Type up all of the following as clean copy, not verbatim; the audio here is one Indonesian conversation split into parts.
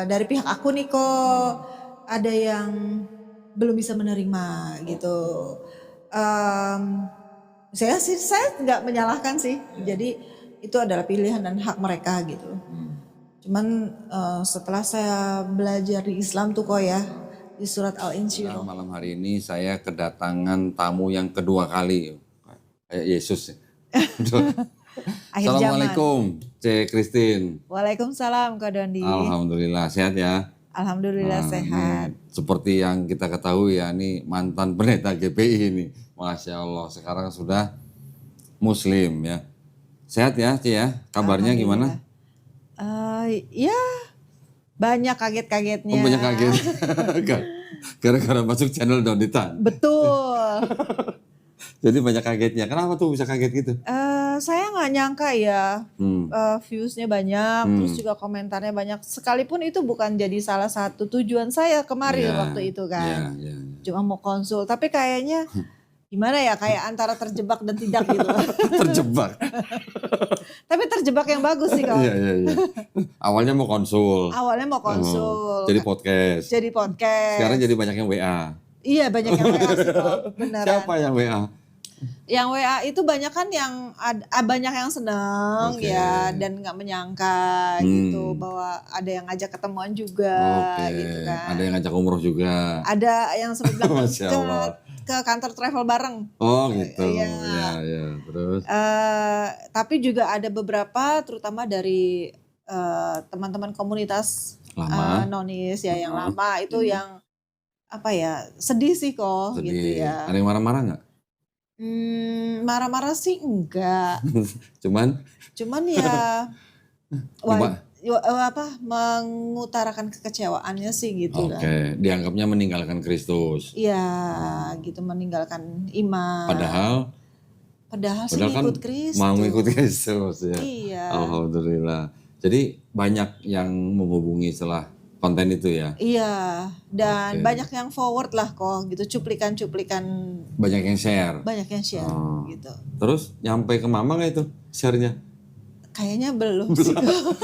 dari pihak aku nih kok ada yang belum bisa menerima gitu. Saya nggak menyalahkan sih. Jadi itu adalah pilihan dan hak mereka gitu. Cuman setelah saya belajar di Islam tuh kok ya di surat Nah, Al-Insyirah. malam hari ini saya kedatangan tamu yang kedua kali, kayak Yesus. Akhir zaman. Assalamualaikum, C. Christine. Waalaikumsalam Kak Dondi. Alhamdulillah sehat ya. Alhamdulillah Nah, sehat. ini seperti yang kita ketahui ya, ini mantan pendeta GPI ini, Masya Allah. Sekarang sudah Muslim ya. Sehat ya, C ya. Kabarnya gimana? Ya banyak Oh, kaget-kagetnya. banyak kaget. Gara-gara masuk channel Donitan. Betul. Jadi banyak kagetnya. Kenapa tuh bisa kaget gitu? Saya nggak nyangka ya viewsnya banyak, terus juga komentarnya banyak. Sekalipun itu bukan jadi salah satu tujuan saya kemarin Iya, waktu itu kan. iya. Cuma mau konsul, tapi kayaknya gimana ya kayak antara terjebak dan tidak gitu. Terjebak. Tapi terjebak yang bagus sih kok. Iya. Awalnya mau konsul. Awalnya mau konsul. Jadi podcast. Jadi podcast. Sekarang jadi banyak yang WA. Iya banyak yang WA sih kok, beneran. Siapa yang WA? Yang WA itu banyak kan yang banyak yang seneng ya dan nggak menyangka gitu bahwa ada yang ngajak ketemuan juga gitu kan. Ada yang ngajak umroh juga. Ada yang sempat bilang Masya Allah. ke kantor travel bareng. Oh gitu. Iya. Iya. Terus? Tapi juga ada beberapa terutama dari teman-teman komunitas Lama. nonis ya yang lama itu yang apa ya sedih sih kok Sedih. gitu ya. Ada yang marah-marah nggak? Marah-marah sih enggak. Cuman ya mengutarakan kekecewaannya sih gitu kan. Oke, dianggapnya meninggalkan Kristus. Iya, gitu meninggalkan iman. Padahal sih kan ikut Kristus. mau ikut Kristus ya. Iya. Alhamdulillah. Jadi banyak yang menghubungi setelah konten itu ya. Iya, dan banyak yang forward lah kok gitu, cuplikan-cuplikan. Banyak yang share. Banyak yang share gitu. Terus nyampe ke Mama nggak itu share-nya? Kayaknya belum sih.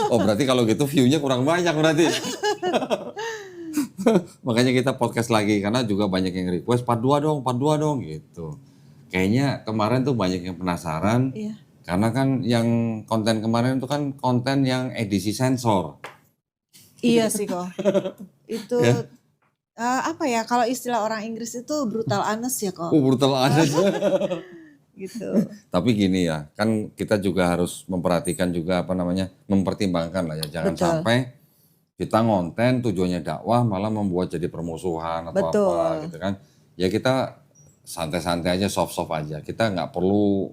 Oh berarti kalau gitu view-nya kurang banyak berarti. Makanya kita podcast lagi karena juga banyak yang request part 2 dong gitu. Kayaknya kemarin tuh banyak yang penasaran. Iya. Karena kan yang konten kemarin itu kan konten yang edisi sensor. Iya sih kok. Itu apa ya kalau istilah orang Inggris itu brutal honest ya kok. Oh brutal honest. Gitu. Tapi gini ya, kan kita juga harus memperhatikan juga mempertimbangkan lah ya. Jangan sampai kita ngonten tujuannya dakwah malah membuat jadi permusuhan atau apa gitu kan. Ya kita santai-santai aja, soft-soft aja. Kita nggak perlu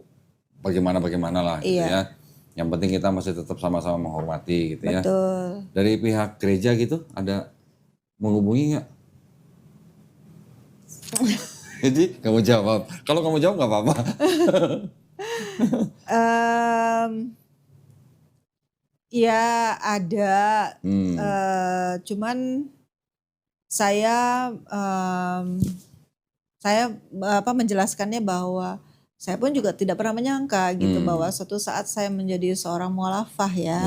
bagaimana lah gitu ya. Yang penting kita masih tetap sama-sama menghormati gitu ya. Betul. Dari pihak gereja gitu ada menghubungi nggak? Jadi kamu jawab. Kalau kamu jawab nggak apa-apa. Ya ada. Cuman saya menjelaskannya bahwa saya pun juga tidak pernah menyangka gitu bahwa suatu saat saya menjadi seorang mualafah ya.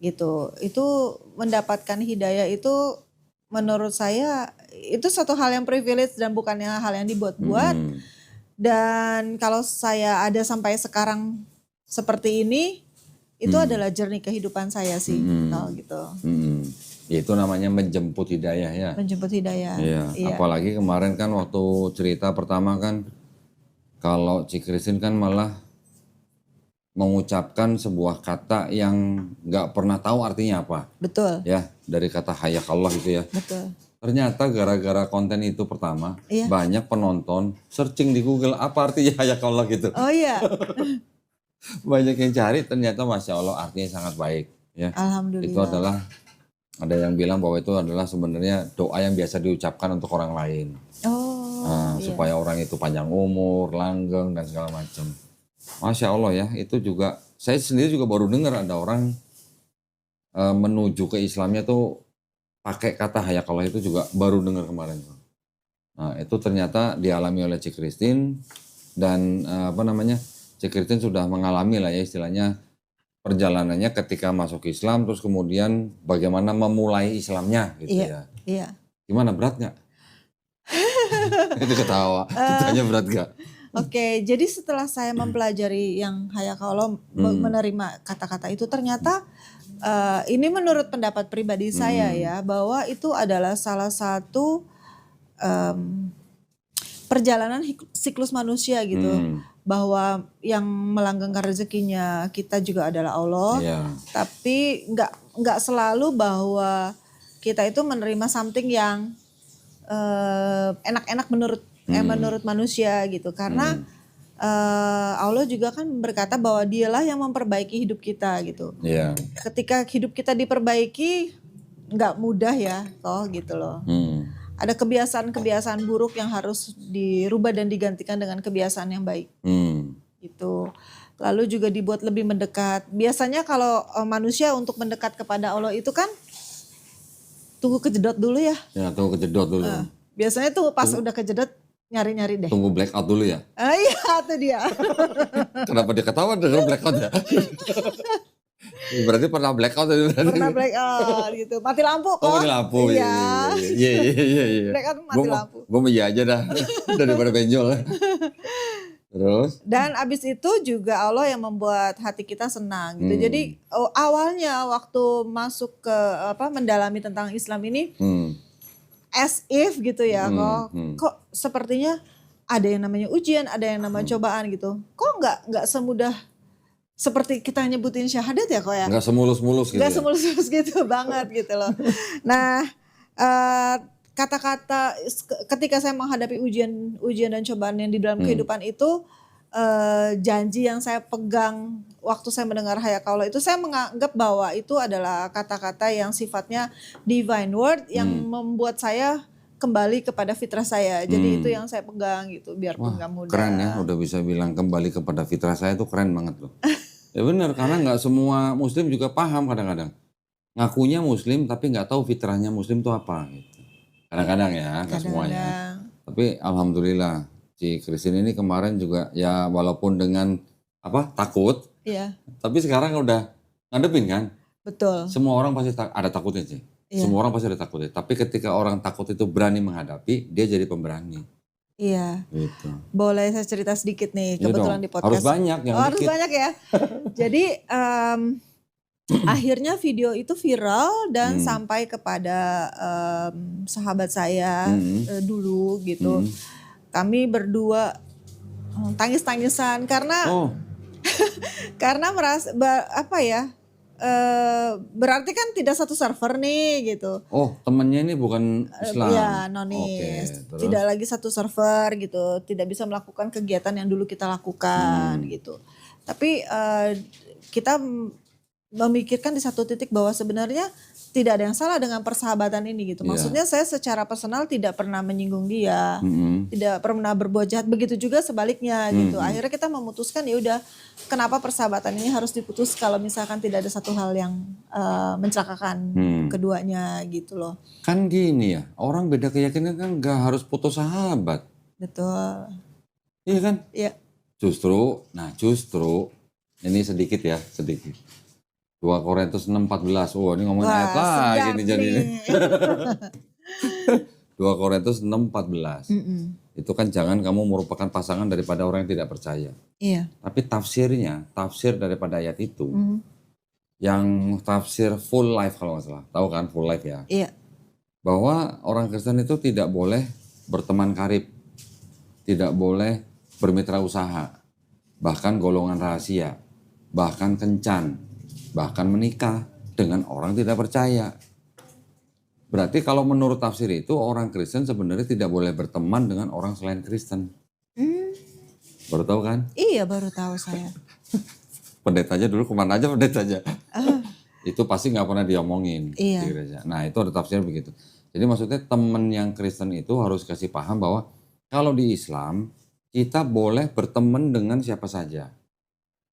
Gitu. Itu mendapatkan hidayah itu menurut saya itu suatu hal yang privilege dan bukannya hal yang dibuat-buat. Dan kalau saya ada sampai sekarang seperti ini, itu adalah journey kehidupan saya sih, kalau gitu. Itu namanya menjemput hidayah ya. Menjemput hidayah. Iya. Apalagi kemarin kan waktu cerita pertama kan, kalau Ci Christine kan malah mengucapkan sebuah kata yang nggak pernah tahu artinya apa. Betul. Ya, dari kata hayakallah itu ya. Betul. Ternyata gara-gara konten itu pertama, banyak penonton searching di Google apa artinya hayakallah gitu. Oh iya. Banyak yang cari, ternyata Masya Allah artinya sangat baik. Ya. Alhamdulillah. Itu adalah, ada yang bilang bahwa itu adalah sebenarnya doa yang biasa diucapkan untuk orang lain. Supaya orang itu panjang umur, langgeng, dan segala macam. Masya Allah ya, itu juga, saya sendiri juga baru dengar ada orang menuju ke Islamnya tuh pakai kata hayakallah itu juga baru dengar kemarin. Nah itu ternyata dialami oleh Ci Christine dan Ci Christine sudah mengalami lah ya istilahnya perjalanannya ketika masuk Islam, terus kemudian bagaimana memulai Islamnya gitu ya. Iya. Gimana, berat nggak? Itu ketawa, ditanya berat nggak? Oke, jadi setelah saya mempelajari yang Hayakallah menerima kata-kata itu, ternyata ini menurut pendapat pribadi saya ya, bahwa itu adalah salah satu perjalanan siklus manusia gitu. Bahwa yang melanggengkan rezekinya kita juga adalah Allah, tapi nggak selalu bahwa kita itu menerima something yang enak-enak menurut manusia gitu, karena Allah juga kan berkata bahwa Dialah yang memperbaiki hidup kita gitu. Ketika hidup kita diperbaiki nggak mudah ya toh gitu loh. Ada kebiasaan-kebiasaan buruk yang harus dirubah dan digantikan dengan kebiasaan yang baik. Gitu. Lalu juga dibuat lebih mendekat. Biasanya kalau manusia untuk mendekat kepada Allah itu kan tunggu kejedot dulu ya. Ya, tunggu kejedot dulu. Biasanya tuh pas udah kejedot nyari-nyari deh. Tunggu blackout dulu ya. Iya, itu dia. Kenapa dia ketawa dengan blackout ya? Berarti pernah blackout tadi berarti. Pernah blackout gitu. Mati lampu kok. Oh, mati lampu. Iya. Blackout mati lampu. Gue iya aja dah daripada benjol. Terus? Dan abis itu juga Allah yang membuat hati kita senang gitu. Jadi awalnya waktu masuk ke mendalami tentang Islam ini, as if gitu ya, kok sepertinya ada yang namanya ujian, ada yang namanya cobaan gitu. Kok nggak semudah seperti kita nyebutin syahadat ya kok ya? Nggak semulus-mulus gitu. Nggak semulus-mulus gitu banget gitu loh. Nah, kata-kata ketika saya menghadapi ujian dan cobaan yang di dalam kehidupan itu, janji yang saya pegang waktu saya mendengar Hayakallah itu, saya menganggap bahwa itu adalah kata-kata yang sifatnya divine word yang membuat saya kembali kepada fitrah saya. Jadi itu yang saya pegang gitu, biarpun nggak mudah. Keren ya, udah bisa bilang kembali kepada fitrah saya, itu keren banget loh. Ya benar, karena nggak semua muslim juga paham kadang-kadang. Ngakunya muslim tapi nggak tahu fitrahnya muslim itu apa gitu. Kadang-kadang ya, nggak semuanya. Tapi alhamdulillah si Christine ini kemarin juga ya walaupun dengan takut. Iya. Tapi sekarang udah ngadepin kan. Betul. Semua orang pasti ada takutnya sih. Iya. Semua orang pasti ada takutnya. Tapi ketika orang takut itu berani menghadapi, dia jadi pemberani. Iya. Gitu. Boleh saya cerita sedikit nih, kebetulan di podcast. Harus banyak yang harus banyak ya. Jadi akhirnya video itu viral dan sampai kepada sahabat saya dulu gitu. Kami berdua tangis-tangisan karena karena merasa berarti kan tidak satu server nih gitu. Oh, temennya ini bukan Islam. Iya, nonis. Tidak lagi satu server gitu. Tidak bisa melakukan kegiatan yang dulu kita lakukan gitu. Tapi kita memikirkan di satu titik bahwa sebenarnya tidak ada yang salah dengan persahabatan ini gitu. Maksudnya saya secara personal tidak pernah menyinggung dia, tidak pernah berbuat jahat. Begitu juga sebaliknya gitu. Akhirnya kita memutuskan ya udah, kenapa persahabatan ini harus diputus kalau misalkan tidak ada satu hal yang mencelakakan keduanya gitu loh. Kan gini ya, orang beda keyakinan kan gak harus putus sahabat. Betul. Iya kan? Iya. Justru ini sedikit. 2 Korintus 6:14. Oh, ini ngomongin ayat lagi nih jadi ini. 2 Korintus 6:14. Itu kan jangan kamu merupakan pasangan daripada orang yang tidak percaya. Iya. Tapi tafsir daripada ayat itu, yang tafsir full life kalau nggak salah. Tahu kan full life ya? Iya. Bahwa orang Kristen itu tidak boleh berteman karib. Tidak boleh bermitra usaha. Bahkan golongan rahasia. Bahkan kencan. Bahkan menikah dengan orang tidak percaya. Berarti kalau menurut tafsir itu orang Kristen sebenarnya tidak boleh berteman dengan orang selain Kristen. Baru tahu kan? Iya, baru tahu saya. Pendetanya dulu kemana aja pendetanya? Itu pasti nggak pernah diomongin di gereja. Nah itu ada tafsir begitu. Jadi maksudnya teman yang Kristen itu harus kasih paham bahwa kalau di Islam kita boleh berteman dengan siapa saja.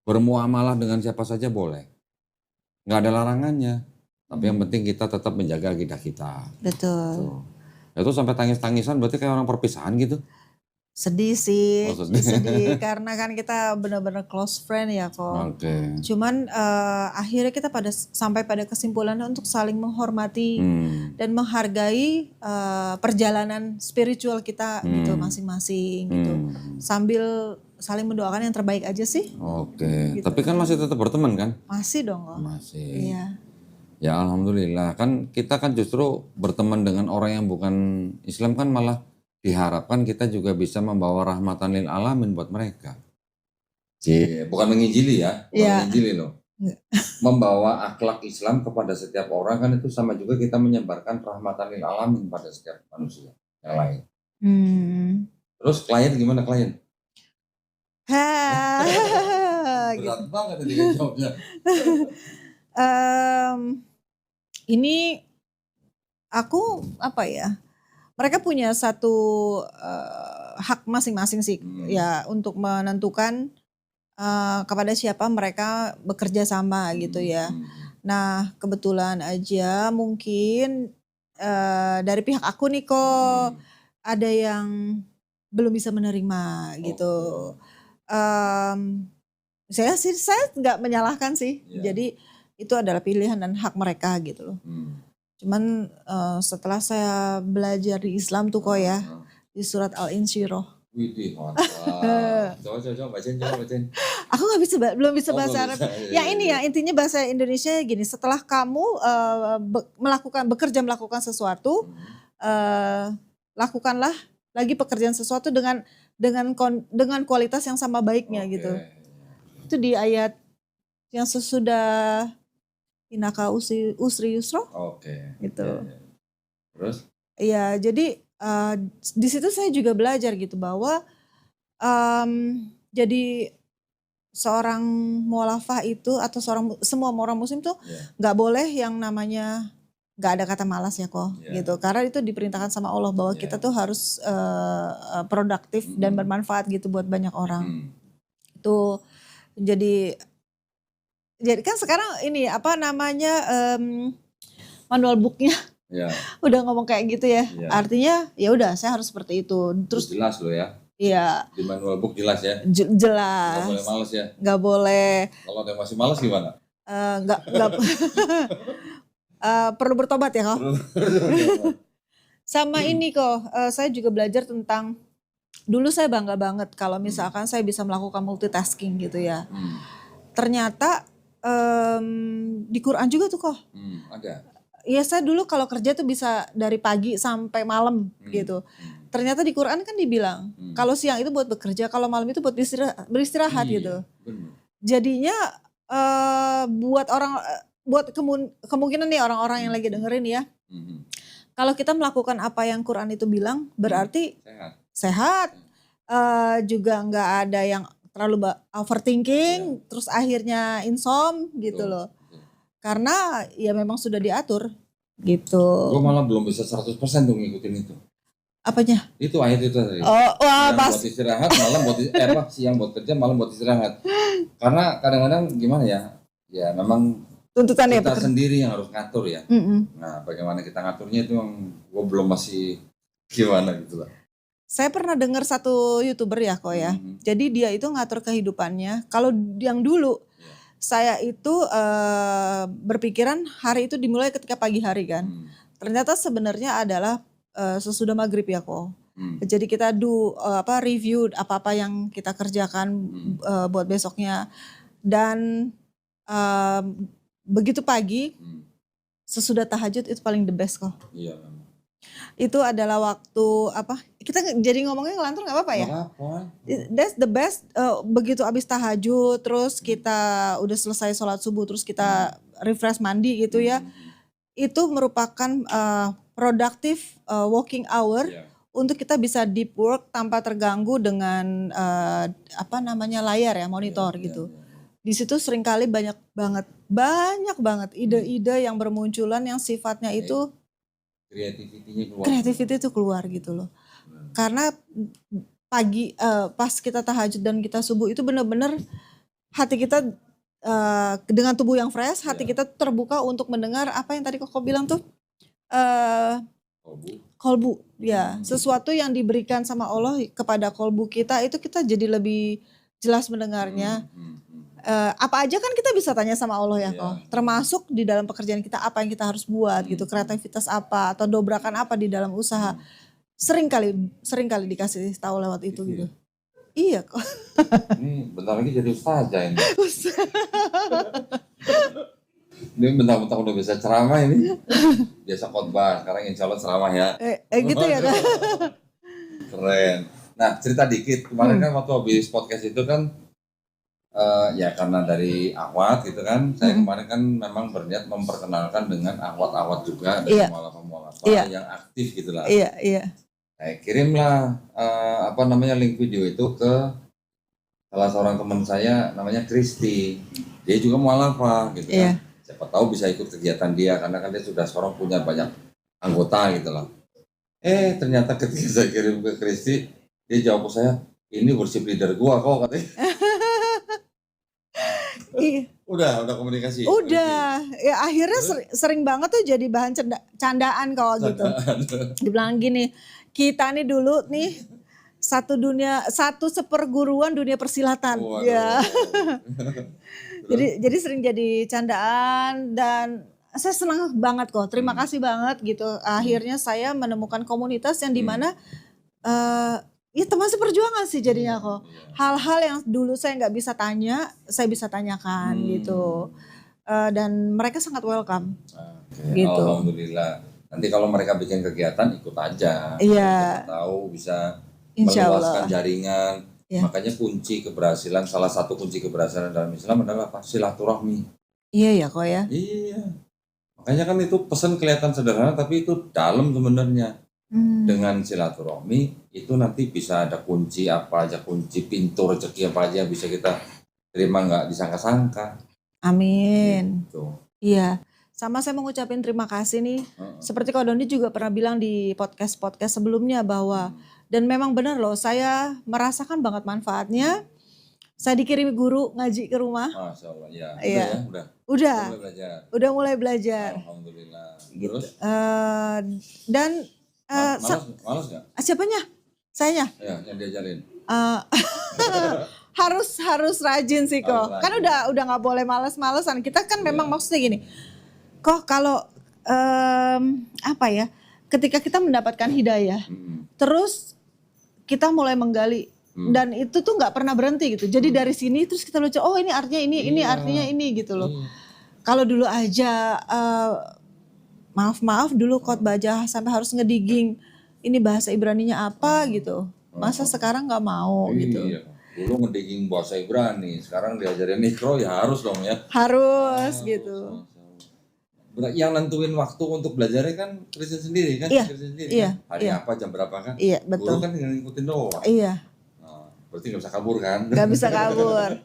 Bermuamalah dengan siapa saja boleh. Nggak ada larangannya, tapi yang penting kita tetap menjaga akidah kita. Betul. Tuh. Itu sampai tangis-tangisan berarti kayak orang perpisahan gitu. Sedih sih, Sedih. sedih karena kan kita benar-benar close friend ya kok. Cuman akhirnya kita sampai pada kesimpulan untuk saling menghormati dan menghargai perjalanan spiritual kita gitu masing-masing gitu. Sambil saling mendoakan yang terbaik aja sih. Gitu. Tapi kan masih tetap berteman kan? Masih dong kok. Masih. Iya. Ya alhamdulillah, kan kita kan justru berteman dengan orang yang bukan Islam kan malah diharapkan kita juga bisa membawa rahmatan lil alamin buat mereka. Bukan menginjili ya, bukan menginjili loh. Membawa akhlak Islam kepada setiap orang kan itu sama juga kita menyebarkan rahmatan lil alamin pada setiap manusia yang lain. Terus klien gimana klien? Berat banget ini jawabnya. Ini aku apa ya? Mereka punya satu hak masing-masing sih ya untuk menentukan kepada siapa mereka bekerja sama gitu ya. Nah kebetulan aja mungkin dari pihak aku nih kok ada yang belum bisa menerima gitu. Saya nggak menyalahkan sih. Jadi itu adalah pilihan dan hak mereka gitu loh. Cuman setelah saya belajar di Islam tuh kok ya, di surat Al-Insyirah. Widih, mantap. Coba bacain. Aku belum bisa bahasa Arab. Ya ini ya intinya bahasa Indonesia gini, setelah kamu bekerja melakukan sesuatu, lakukanlah lagi pekerjaan sesuatu dengan kualitas yang sama baiknya gitu. Itu di ayat yang sesudah Inaka usri yusra. Gitu. Terus? Iya, jadi di situ saya juga belajar gitu bahwa jadi seorang mualafah itu atau semua orang muslim tuh nggak boleh yang namanya nggak ada kata malas ya kok gitu. Karena itu diperintahkan sama Allah bahwa kita tuh harus produktif dan bermanfaat gitu buat banyak orang. Itu jadi kan sekarang ini apa namanya manual booknya udah ngomong kayak gitu ya. Artinya ya udah saya harus seperti itu. Terus jelas loh ya. Iya. Di manual book jelas ya. Jelas. Gak boleh males ya. Gak boleh. Kalau ada yang masih males gimana? Gak perlu bertobat ya kok. Sama ini kok saya juga belajar tentang dulu saya bangga banget kalau misalkan saya bisa melakukan multitasking gitu ya. Ternyata di Quran juga tuh kok. Ada. Iya saya dulu kalau kerja tuh bisa dari pagi sampai malam gitu. Ternyata di Quran kan dibilang kalau siang itu buat bekerja, kalau malam itu buat beristirahat gitu. Jadinya buat kemungkinan nih orang-orang yang lagi dengerin ya. Kalau kita melakukan apa yang Quran itu bilang berarti sehat. Juga nggak ada yang terlalu overthinking, terus akhirnya insom gitu loh. Karena ya memang sudah diatur gitu. Gue malah belum bisa 100% dong ngikutin itu. Apanya? Itu ayat itu tadi. Pas. Buat istirahat, malam buat siang buat kerja, malam buat istirahat. Karena kadang-kadang gimana ya? Ya memang tuntutan kita sendiri yang harus ngatur ya. Nah bagaimana kita ngaturnya itu yang gue belum masih gimana gitu lah. Saya pernah dengar satu YouTuber ya kok ya. Jadi dia itu ngatur kehidupannya. Kalau yang dulu saya itu berpikiran hari itu dimulai ketika pagi hari kan. Ternyata sebenarnya adalah sesudah maghrib ya kok. Jadi kita review apa-apa yang kita kerjakan buat besoknya. Dan begitu pagi sesudah tahajud itu paling the best kok. Iya. Itu adalah waktu apa? Kita jadi ngomongnya ngelantur nggak apa-apa ya? That's the best. Begitu abis tahajud, terus kita udah selesai sholat subuh, terus kita refresh mandi gitu ya. Itu merupakan productive working hour untuk kita bisa deep work tanpa terganggu dengan layar ya, monitor gitu. Di situ seringkali banyak banget ide-ide yang bermunculan yang sifatnya itu kreativiti itu keluar gitu loh. Karena pagi pas kita tahajud dan kita subuh itu benar-benar hati kita dengan tubuh yang fresh, hati kita terbuka untuk mendengar apa yang tadi Koko bilang tuh Kolbu, ya. Sesuatu yang diberikan sama Allah kepada kolbu kita itu kita jadi lebih jelas mendengarnya. Apa aja kan kita bisa tanya sama Allah ya kok. Termasuk di dalam pekerjaan kita apa yang kita harus buat gitu, kreativitas apa atau dobrakan apa di dalam usaha. Sering kali dikasih tahu lewat itu gitu. Iya kok. Ini bentar lagi jadi ustazah ini. Ini bentar-bentar udah bisa ceramah ini. Biasa khotbah, sekarang insya Allah ceramah ya. Gitu ya kan. Keren. Nah cerita dikit, kemarin kan waktu habis podcast itu kan, ya karena dari Ahwat gitu kan, saya kemarin kan memang berniat memperkenalkan dengan Ahwat-Ahwat juga, dari mualaf-mualaf yang aktif gitu lah. Iya. Saya kirimlah link video itu ke salah seorang teman saya namanya Kristi. Dia juga mualafah gitu kan. Siapa tahu bisa ikut kegiatan dia karena kan dia sudah sekarang punya banyak anggota gitu loh. Ternyata ketika saya kirim ke Kristi, dia jawab ke saya, ini worship leader gua kok katanya. Udah komunikasi. Udah, ya akhirnya sering banget tuh jadi bahan candaan kalau gitu. Dibilang gini, kita nih dulu nih satu seperguruan dunia persilatan. Ya. jadi sering jadi candaan dan saya senang banget kok. Terima kasih banget gitu. Akhirnya saya menemukan komunitas yang dimana ya teman seperjuangan sih jadinya kok. Hal-hal yang dulu saya nggak bisa tanya, saya bisa tanyakan gitu. Dan mereka sangat welcome. Gitu. Alhamdulillah. Nanti kalau mereka bikin kegiatan ikut aja. Iya. Tahu bisa meluaskan jaringan. Makanya salah satu kunci keberhasilan dalam Islam adalah apa? Silaturahmi. Iya ya kok ya. Iya. Makanya kan itu pesan kelihatan sederhana tapi itu dalam sebenarnya. Dengan silaturahmi itu nanti bisa ada kunci apa aja, kunci pintu rezeki apa aja bisa kita terima nggak disangka-sangka. Amin. Gitu. Iya. Sama saya mengucapin terima kasih nih. Seperti Kak Doni juga pernah bilang di podcast sebelumnya bahwa dan memang benar loh, saya merasakan banget manfaatnya. Saya dikirimi guru ngaji ke rumah. Masya Allah, ya. Udah mulai belajar. Alhamdulillah. Gitu. Terus? Dan malas nggak? Siapanya? Sayanya? Ya, yang diajarin. harus rajin sih kok. Kan udah nggak boleh malas-malasan. Kita kan memang maksudnya gini. Kok kalau ketika kita mendapatkan hidayah, terus kita mulai menggali dan itu tuh nggak pernah berhenti gitu. Jadi dari sini terus kita lucu, oh ini artinya ini artinya ini gitu loh. Kalau dulu aja maaf dulu khotbah aja sampai harus ngedigging ini bahasa Ibraninya apa gitu. Masa sekarang nggak mau gitu. Dulu ngedigging bahasa Ibrani, sekarang diajarin Iqra ya harus dong ya. Harus gitu. Yang nentuin waktu untuk belajarnya kan Kristen sendiri kan? Hari apa, jam berapa kan? Iya, betul. Guru kan tinggal ngikutin doang. Iya. Nah, berarti gak bisa kabur kan? Gak bisa kabur.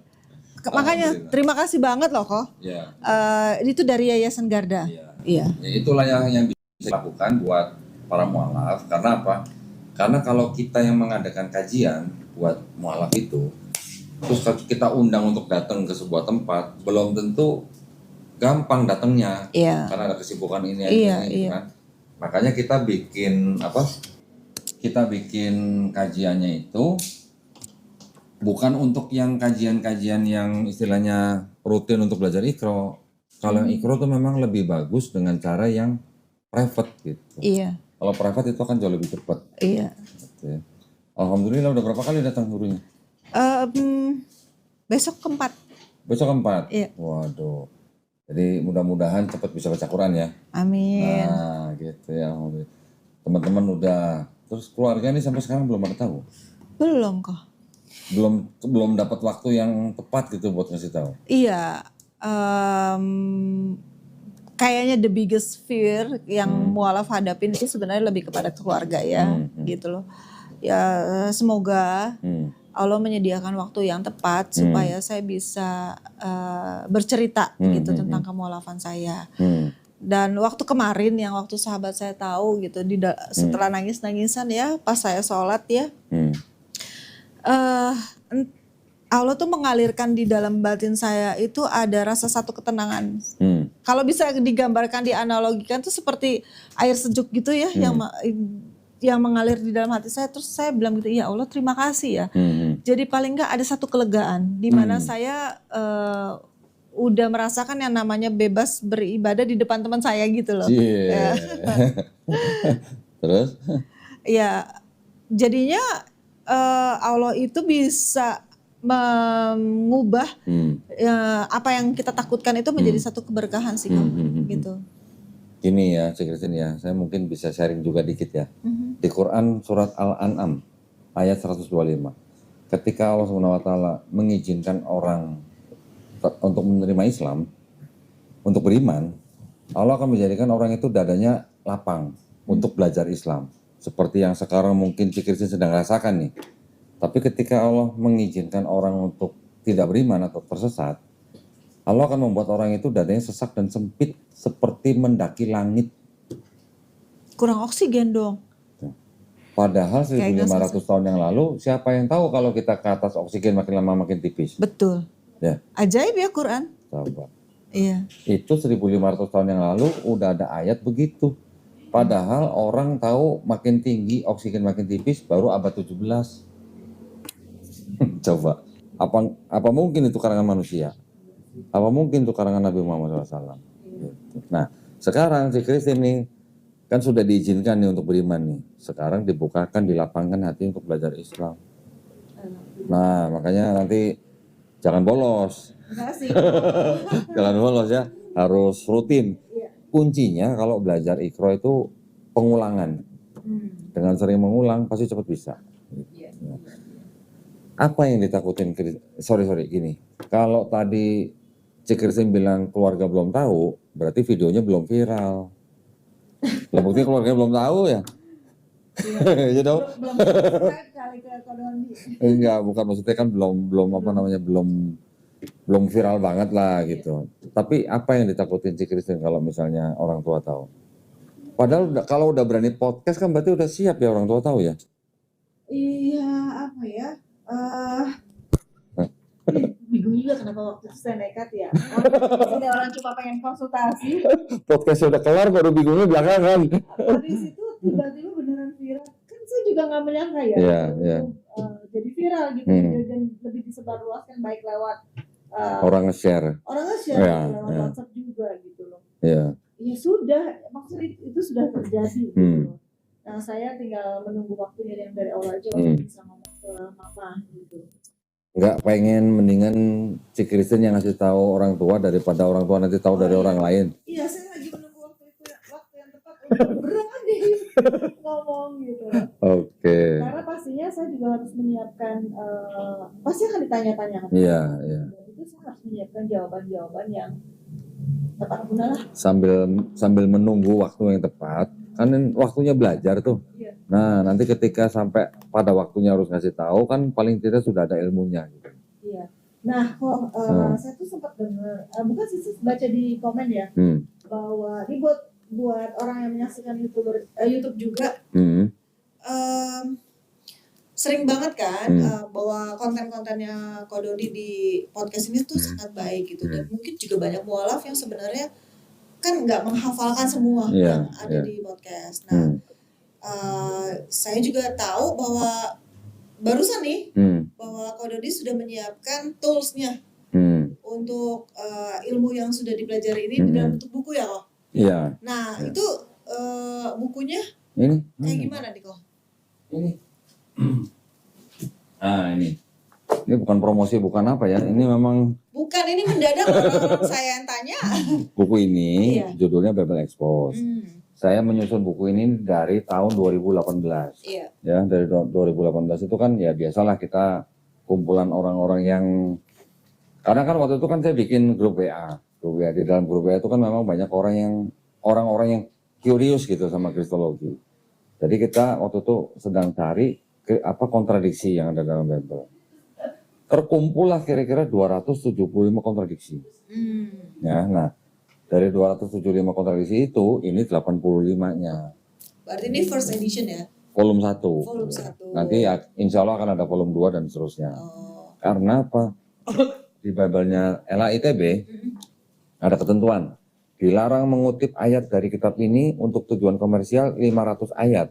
Makanya terima kasih banget loh kok. Iya. Itu dari Yayasan Garda. Iya. Ya, itulah yang bisa dilakukan buat para mualaf. Karena apa? Karena kalau kita yang mengadakan kajian buat mualaf itu, terus kita undang untuk datang ke sebuah tempat, belum tentu gampang datangnya, karena ada kesibukan ini kan. Makanya kita bikin kajiannya itu bukan untuk yang kajian-kajian yang istilahnya rutin untuk belajar Iqra. Kalau yang Iqra tuh memang lebih bagus dengan cara yang private gitu. Iya. Kalau private itu akan jauh lebih cepat. Iya. Gitu ya. Alhamdulillah udah berapa kali datang gurunya? Besok keempat. Iya. Waduh. Jadi mudah-mudahan cepat bisa baca Quran ya. Amin. Nah gitu ya. Teman-teman udah. Terus keluarga nih sampai sekarang belum ada tahu? Belum kok. Belum dapat waktu yang tepat gitu buat ngasih tahu? Iya. Kayaknya the biggest fear yang mualaf hadapin itu sebenarnya lebih kepada keluarga ya. Gitu loh. Ya semoga Allah menyediakan waktu yang tepat supaya saya bisa bercerita gitu tentang kemualafan saya. Dan waktu kemarin yang waktu sahabat saya tahu gitu setelah nangis-nangisan ya pas saya sholat ya. Allah tuh mengalirkan di dalam batin saya itu ada rasa satu ketenangan. Kalau bisa digambarkan, dianalogikan tuh seperti air sejuk gitu ya, yang mengalir di dalam hati saya. Terus saya bilang gitu, ya Allah terima kasih ya. Jadi paling nggak ada satu kelegaan di mana saya udah merasakan yang namanya bebas beribadah di depan teman saya gitu loh. Yeah. Terus? Ya, jadinya Allah itu bisa mengubah apa yang kita takutkan itu menjadi satu keberkahan sih Kak, gitu. Gini ya, Cik Christine ya, saya mungkin bisa sharing juga dikit ya. Di Quran surat Al-An'am ayat 125. Ketika Allah SWT mengizinkan orang untuk menerima Islam, untuk beriman, Allah akan menjadikan orang itu dadanya lapang untuk belajar Islam. Seperti yang sekarang mungkin Cik Christine sedang rasakan nih. Tapi ketika Allah mengizinkan orang untuk tidak beriman atau tersesat, Allah akan membuat orang itu dadanya sesak dan sempit seperti mendaki langit. Kurang oksigen dong. Padahal 1500 tahun yang lalu, siapa yang tahu kalau kita ke atas oksigen makin lama makin tipis? Betul. Ya. Ajaib ya Quran. Coba. Iya. Itu 1500 tahun yang lalu udah ada ayat begitu. Padahal orang tahu makin tinggi, oksigen makin tipis baru abad 17. Coba, apa mungkin itu karangan manusia? Apa mungkin itu karangan Nabi Muhammad SAW? Nah, sekarang si Christine nih kan sudah diizinkan nih untuk beriman nih. Sekarang dibukakan, dilapangkan hati untuk belajar Islam. Nah, makanya nanti jangan bolos. Jangan bolos ya, harus rutin. Kuncinya kalau belajar Iqra itu pengulangan. Dengan sering mengulang pasti cepat bisa. Apa yang ditakutin? Sorry gini. Kalau tadi Cik Christine bilang keluarga belum tahu, berarti videonya belum viral. Lah buktinya keluarga belum tahu ya. Iya dong. Belum kali ke Kodondi. Enggak, bukan maksudnya kan belum apa namanya belum viral banget lah gitu. Tapi apa yang ditakutin Cik Christine kalau misalnya orang tua tahu? Padahal kalau udah berani podcast kan berarti udah siap ya orang tua tahu ya. Iya, apa ya? Bingung juga kenapa waktu itu saya nekat ya. Orang cuma pengen konsultasi. Podcastnya udah kelar baru bingungnya belakangan. Habis itu tiba-tiba beneran viral. Kan saya juga nggak menyangka ya. Iya. Jadi viral gitu dan lebih disebarluaskan baik lewat orang nge-share. Lewat WhatsApp juga gitu loh. Iya. Ya sudah, maksudnya itu sudah terjadi gitu loh. Nah saya tinggal menunggu waktunya yang dari Allah aja untuk bisa ngomong ke mama gitu. Nggak pengen mendingan Cik Christine yang ngasih tahu orang tua daripada orang tua nanti tahu dari orang lain. Iya, saya lagi menunggu waktu yang tepat untuk berani ngomong gitu. Oke. Karena pastinya saya juga harus menyiapkan, pasti akan ditanya-tanyakan. Iya. Dan itu saya harus menyiapkan jawaban-jawaban yang tepat guna lah. Sambil menunggu waktu yang tepat, kan waktunya belajar tuh. Iya. Nah, nanti ketika sampai pada waktunya harus ngasih tahu kan paling tidak sudah ada ilmunya. Iya. Nah, saya tuh sempat dengar, bukan sih baca di komen ya, bahwa ini buat orang yang menyaksikan YouTube juga, sering banget kan bahwa konten-kontennya Kododi di podcast ini tuh sangat baik gitu, dan mungkin juga banyak mualaf yang sebenarnya kan nggak menghafalkan semua yang ada di podcast. Nah, saya juga tahu bahwa barusan nih bahwa Kododi sudah menyiapkan toolsnya untuk ilmu yang sudah dipelajari ini di dalam bentuk buku ya kok. Iya. Nah itu bukunya ini kayak gimana nih kok? Ini bukan promosi, bukan apa ya, ini memang bukan, ini mendadak orang saya yang tanya. Buku ini judulnya Bible Expose. Saya menyusun buku ini dari tahun 2018. Iya. Ya, dari 2018 itu kan ya biasalah kita kumpulan orang-orang yang, karena kan waktu itu kan saya bikin grup WA. Di dalam grup WA itu kan memang banyak orang-orang yang curious gitu sama Kristologi. Jadi kita waktu itu sedang cari kontradiksi yang ada dalam Bible. Terkumpullah kira-kira 275 kontradiksi. Ya, nah dari 275 kontradiksi itu, ini 85-nya. Berarti ini first edition ya? Volume 1. Volume 1. Nanti insya Allah akan ada volume 2 dan seterusnya. Karena apa? Di Bible-nya LAITB ada ketentuan. Dilarang mengutip ayat dari kitab ini untuk tujuan komersial 500 ayat.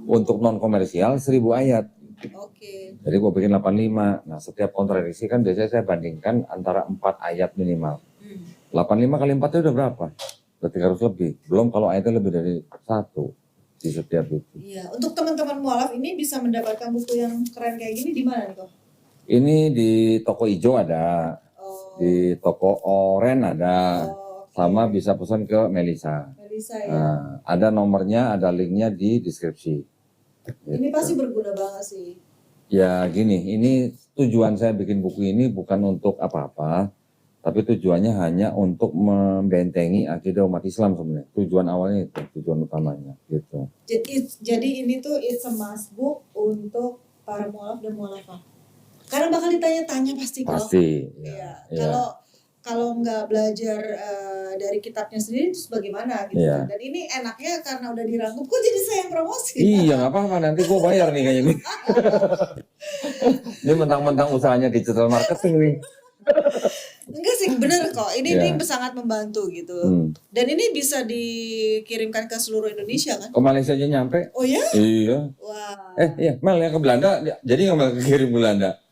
Untuk non komersial 1000 ayat. Oke. Jadi gue bikin 85. Nah setiap kontradiksi kan biasanya saya bandingkan antara 4 ayat minimal. 85 kali 4 itu udah berapa? Udah 300 lebih. Belum kalau ayatnya lebih dari 1 di setiap itu. Iya, untuk teman-teman mualaf ini bisa mendapatkan buku yang keren kayak gini di mana nih kok? Ini di toko hijau ada, di toko oren ada, sama bisa pesan ke Melisa. Melisa ya. Nah, ada nomornya, ada linknya di deskripsi. Ini pasti berguna banget sih. Ya gini, ini tujuan saya bikin buku ini bukan untuk apa-apa, tapi tujuannya hanya untuk membentengi akidah umat Islam sebenarnya. Tujuan awalnya itu, tujuan utamanya gitu. Jadi ini tuh it's a must book untuk para mualaf dan mualafah. Karena bakal ditanya-tanya pasti kok. Pasti. Iya. Kalau nggak belajar dari kitabnya sendiri terus bagaimana gitu. Ya. Dan ini enaknya karena udah dirangkum, kok jadi saya yang promosi. Iya nggak apa-apa, nanti gue bayar nih kayaknya nih. Ini mentang-mentang usahanya digital marketing nih. Enggak sih, bener kok. Ini sangat membantu gitu. Dan ini bisa dikirimkan ke seluruh Indonesia kan? Ke Malaysia aja nyampe. Oh ya? Iya. Wah. Iya, Mel yang ke Belanda, jadi nggak Mel kirim Belanda?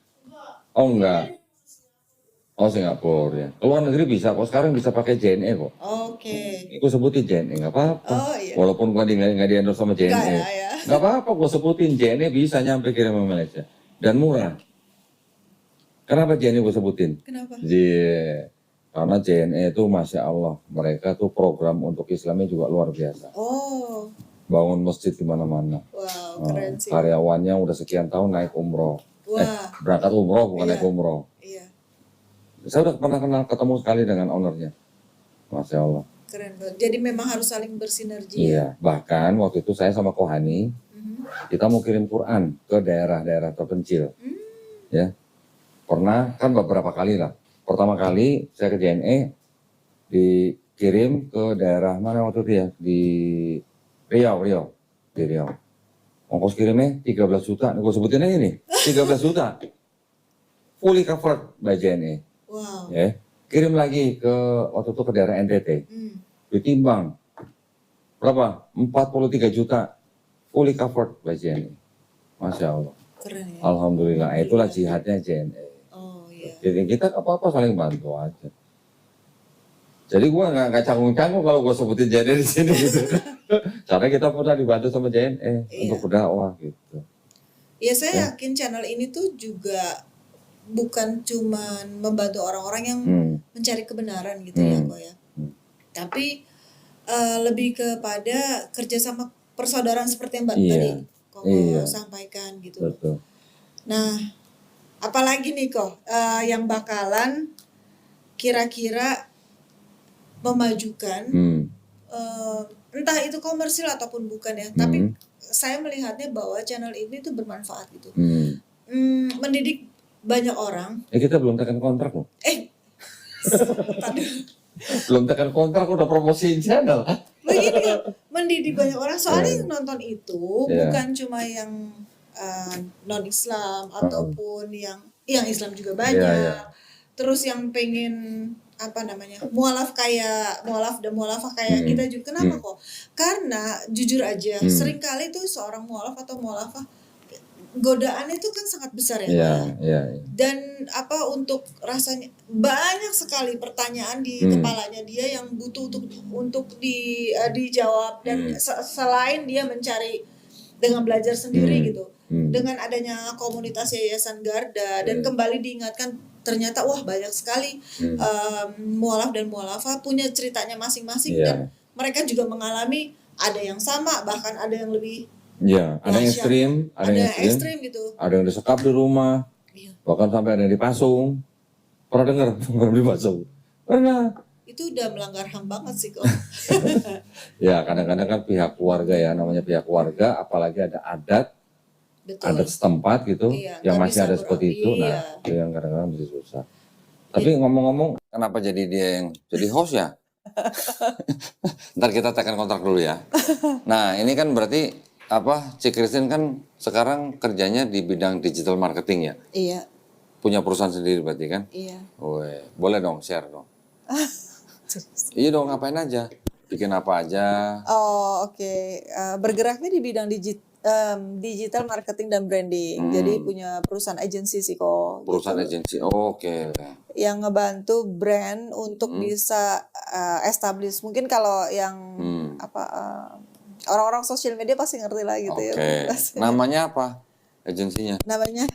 Oh enggak. Oh Singapura ya. Ke luar negeri bisa kok, sekarang bisa pakai JNE kok. Oke. Gue sebutin JNE nggak apa-apa. Oh iya. Walaupun gue nggak di endorse sama JNE. Nggak apa-apa, gue sebutin JNE bisa nyampe kirim ke Malaysia. Dan murah. Kenapa JNE gue sebutin? Kenapa? Karena JNE itu Masya Allah, mereka tuh program untuk Islamnya juga luar biasa. Oh. Bangun masjid di mana-mana. Wow, keren sih. Karyawannya udah sekian tahun naik umroh. Wah. Berangkat umroh bukan naik umroh. Iya. Saya udah pernah ketemu sekali dengan ownernya. Masya Allah. Keren banget. Jadi memang harus saling bersinergi. Iya, bahkan waktu itu saya sama Kohani, kita mau kirim Quran ke daerah-daerah terpencil. Ya. Pernah kan beberapa kali lah. Pertama kali saya ke JNE dikirim ke daerah mana waktu itu ya? Di Riau. Di Riau. Ongkos kirimnya 13 juta. Gue sebutin aja nih, 13 juta. Fully covered by JNE. Wow. Ya. Kirim lagi ke waktu itu ke daerah NTT. Ditimbang. Berapa? 43 juta. Fully covered by JNE. Masya Allah. Keren ya. Alhamdulillah. Itulah jihadnya JNE. Oh iya. Jadi kita apa-apa saling bantu aja. Jadi gue nggak canggung-canggung kalau gue sebutin JNE di sini gitu. Karena kita pernah dibantu sama JNE untuk berdakwah gitu. Ya saya yakin channel ini tuh juga bukan cuman membantu orang-orang yang mencari kebenaran gitu ya kok ya. Tapi lebih kepada kerjasama persaudaraan seperti yang Mbak tadi kok sampaikan gitu. Betul. Nah, apalagi nih kok yang bakalan kira-kira memajukan entah itu komersil ataupun bukan ya, tapi saya melihatnya bahwa channel ini tuh bermanfaat gitu. Mendidik banyak orang. Kita belum tekan kontrak loh. Belum tekan kontrak udah promosiin channel. Begini kan, mendidik banyak orang soalnya yang nonton itu bukan cuma yang non Islam ataupun yang Islam juga banyak. Terus yang pengen mualaf dan mualafah kayak kita juga. Kenapa kok? Karena jujur aja seringkali tuh seorang mualaf atau mualafah godaannya itu kan sangat besar ya. Dan untuk rasanya banyak sekali pertanyaan di kepalanya dia yang butuh untuk dijawab, dan selain dia mencari dengan belajar sendiri gitu. Dengan adanya komunitas Yayasan Garda dan kembali diingatkan ternyata banyak sekali mualaf dan mualafah punya ceritanya masing-masing dan mereka juga mengalami ada yang sama, bahkan ada yang lebih ada yang ekstrim, ada yang ekstrim gitu. Ada yang disekap di rumah, bahkan sampai ada yang dipasung. Pernah dengar dipasung? Pernah. Itu udah melanggar HAM banget sih kok. Ya kadang-kadang kan pihak keluarga ya, namanya pihak keluarga, apalagi ada adat. Betul. Adat setempat gitu, yang masih ada seperti itu, nah itu yang kadang-kadang masih susah. Tapi ngomong-ngomong, kenapa jadi dia yang jadi host ya? Ntar kita tekan kontrak dulu ya. Nah ini kan berarti Cik Christine kan sekarang kerjanya di bidang digital marketing ya? Iya. Punya perusahaan sendiri berarti kan? Iya. Woi, boleh dong share dong. Iya dong, ngapain aja? Bikin apa aja? Oh oke. Bergeraknya di bidang digital marketing dan branding. Jadi punya perusahaan agensi sih kok. Perusahaan gitu. agensi, oke. Yang ngebantu brand untuk bisa establish. Mungkin kalau yang orang-orang sosial media pasti ngerti lah gitu ya. Oke. Namanya apa agensinya? Namanya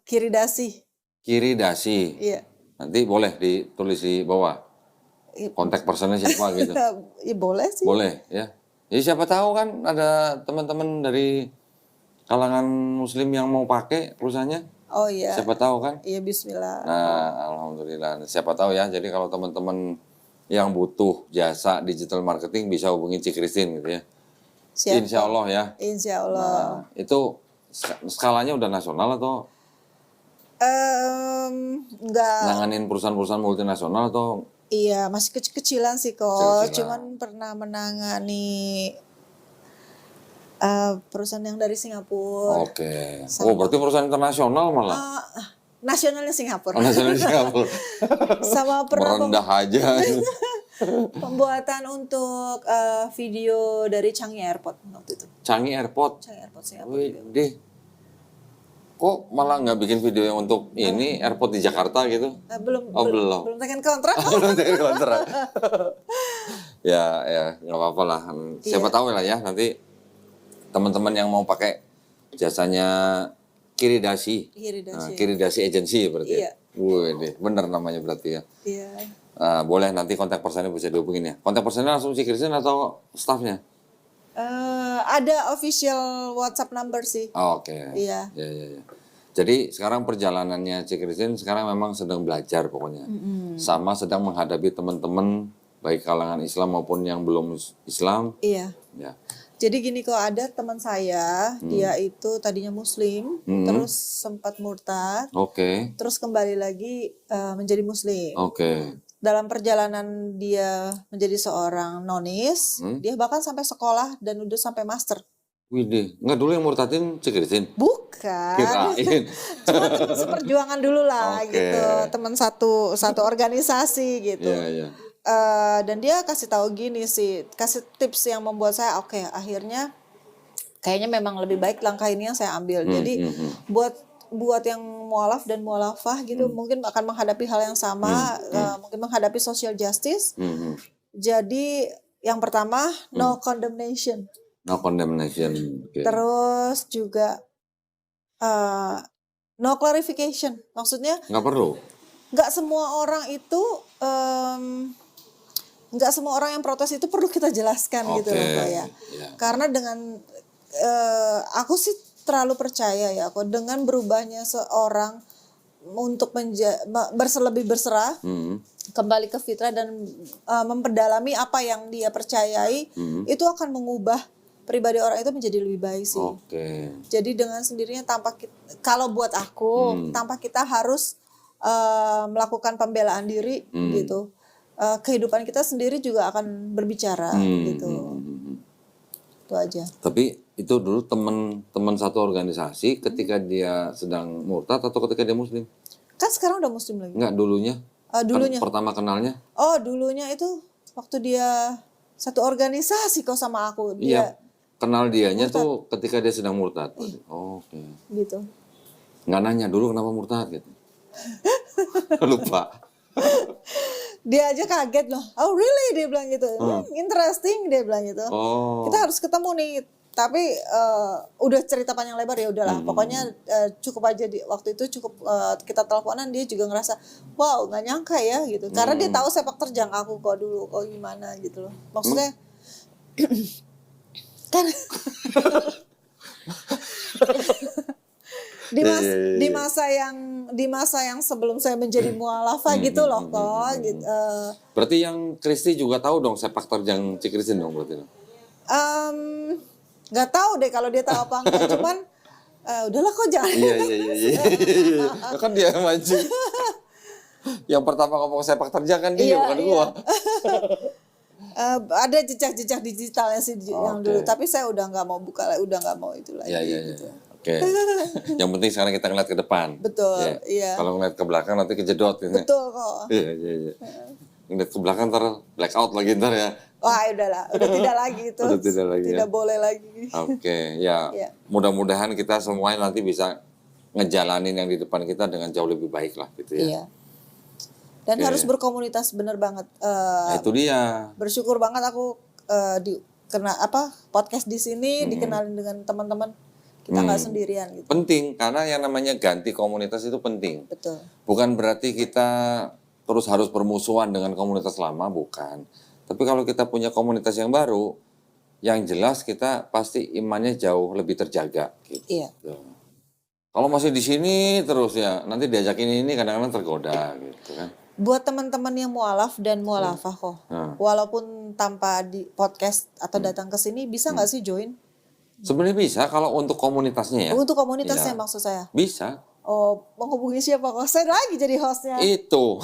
Kiridasi. Kiridasi. Iya. Nanti boleh ditulis di bawah. Kontak personnya siapa gitu. Ya boleh sih. Boleh ya. Jadi siapa tahu kan ada teman-teman dari kalangan muslim yang mau pakai perusahaannya. Oh iya. Siapa tahu kan? Iya bismillah. Nah, alhamdulillah. Siapa tahu ya. Jadi kalau teman-teman yang butuh jasa digital marketing bisa hubungi Cik Christine gitu ya. Siap. Insya Allah ya. Insya Allah. Nah, itu skalanya udah nasional atau enggak. nanganin perusahaan-perusahaan multinasional atau? Iya, masih kecil-kecilan sih kok. Kecil-kecilan. Cuman pernah menangani perusahaan yang dari Singapura. Oke. Oh, berarti perusahaan internasional malah. Nasionalnya Singapura. Oh, nasional Singapura. Sama pernah Merendah aja. pembuatan untuk video dari Changi Airport waktu itu. Changi Airport. Changi Airport Singapura. Wih, deh. Kok malah nggak bikin video yang untuk ini airport di Jakarta gitu? Belum. Belum. Belum tekan kontrak. Belum tekan kontrak. Ya, nggak apa-apa lah. Siapa tahu lah ya nanti teman-teman yang mau pakai jasanya Kiridasi. Kiridasi Agency berarti ya? Wih, deh. Bener namanya berarti ya? Iya. Boleh nanti kontak personnya bisa dihubungin ya. Kontak personnya langsung si Christine atau staffnya? Ada official WhatsApp number sih. Oke. Iya. Ya. Jadi sekarang perjalanannya Cik Christine sekarang memang sedang belajar pokoknya. Sama sedang menghadapi teman-teman baik kalangan Islam maupun yang belum Islam. Iya. Ya. Jadi gini kok ada teman saya, dia itu tadinya Muslim, terus sempat murtad. Oke. Terus kembali lagi menjadi Muslim. Oke. Dalam perjalanan dia menjadi seorang nonis, dia bahkan sampai sekolah dan udah sampai master. Widih, nggak dulu yang murtadin Cik Christine? Bukan. Kirain. Cuma teman seperjuangan dulu lah gitu, teman satu organisasi gitu. Iya. Dan dia kasih tahu gini sih, kasih tips yang membuat saya oke, akhirnya kayaknya memang lebih baik langkah ini yang saya ambil. Jadi buat yang mualaf dan mualafah gitu mungkin akan menghadapi hal yang sama, mungkin menghadapi social justice. Jadi yang pertama no condemnation. No condemnation. Okay. Terus juga no clarification. Maksudnya nggak perlu. Nggak semua orang itu nggak semua orang yang protes itu perlu kita jelaskan gitu loh Pak ya. Karena dengan aku sih terlalu percaya ya kok dengan berubahnya seorang untuk lebih berserah kembali ke fitrah dan memperdalami apa yang dia percayai itu akan mengubah pribadi orang itu menjadi lebih baik sih. Jadi dengan sendirinya kalau buat aku tanpa kita harus melakukan pembelaan diri gitu. Kehidupan kita sendiri juga akan berbicara gitu. Itu aja. Tapi itu dulu teman satu organisasi ketika dia sedang murtad atau ketika dia muslim? Kan sekarang udah muslim lagi. Enggak, dulunya. Dulunya. Kan pertama kenalnya? Oh, dulunya itu waktu dia satu organisasi kok sama aku. Iya. Kenal dianya murtad. Tuh ketika dia sedang murtad. Oke. Gitu. Nggak nanya dulu kenapa murtad gitu. Lupa. Dia aja kaget loh. Oh really, dia bilang gitu. Interesting, dia bilang gitu. Kita harus ketemu nih. Tapi udah cerita panjang lebar ya udahlah. Pokoknya cukup aja waktu itu cukup kita teleponan, dia juga ngerasa wow nggak nyangka ya gitu. Karena dia tahu sepak terjang aku kok dulu kok gimana gitu loh. Maksudnya kan di masa yang sebelum saya menjadi mualafah gitu loh kok gitu. Berarti yang Kristi juga tahu dong sepak terjang Cik Christine dong berarti. Nggak tahu deh kalau dia tahu apa enggak, cuman udahlah kok jangan. Iya. Kan dia maju. Yang pertama ngomong sepak terjang kan dia bukan gua. Ada jejak-jejak digitalnya sih yang dulu, tapi saya udah nggak mau buka, udah nggak mau itu lagi. Gitu. Oke. Yang penting sekarang kita ngeliat ke depan. Betul, iya. Kalau ngeliat ke belakang nanti kejedot. Betul kok. Iya. Ngeliat ke belakang ntar blackout lagi ntar ya. Wah udahlah, udah tidak lagi itu. Udah tidak lagi. Tidak boleh lagi. Oke, ya. Mudah-mudahan kita semuanya nanti bisa ngejalanin yang di depan kita dengan jauh lebih baik lah gitu ya. Iya. Dan harus berkomunitas, bener banget. Itu dia. Bersyukur banget aku podcast di sini dikenalin dengan teman-teman. Kita nggak sendirian gitu. Penting karena yang namanya ganti komunitas itu penting. Betul. Bukan berarti kita terus harus bermusuhan dengan komunitas lama, bukan. Tapi kalau kita punya komunitas yang baru, yang jelas kita pasti imannya jauh lebih terjaga. Gitu. Iya. Kalau masih di sini terus ya, nanti diajakin ini kadang-kadang tergoda gitu kan. Buat teman-teman yang mualaf dan mualafah kok, walaupun tanpa di podcast atau datang ke sini, bisa nggak sih join? Sebenarnya bisa kalau untuk komunitasnya ya. Untuk komunitasnya maksud saya. Bisa. Oh, menghubungi siapa kok? Saya lagi jadi hostnya. Itu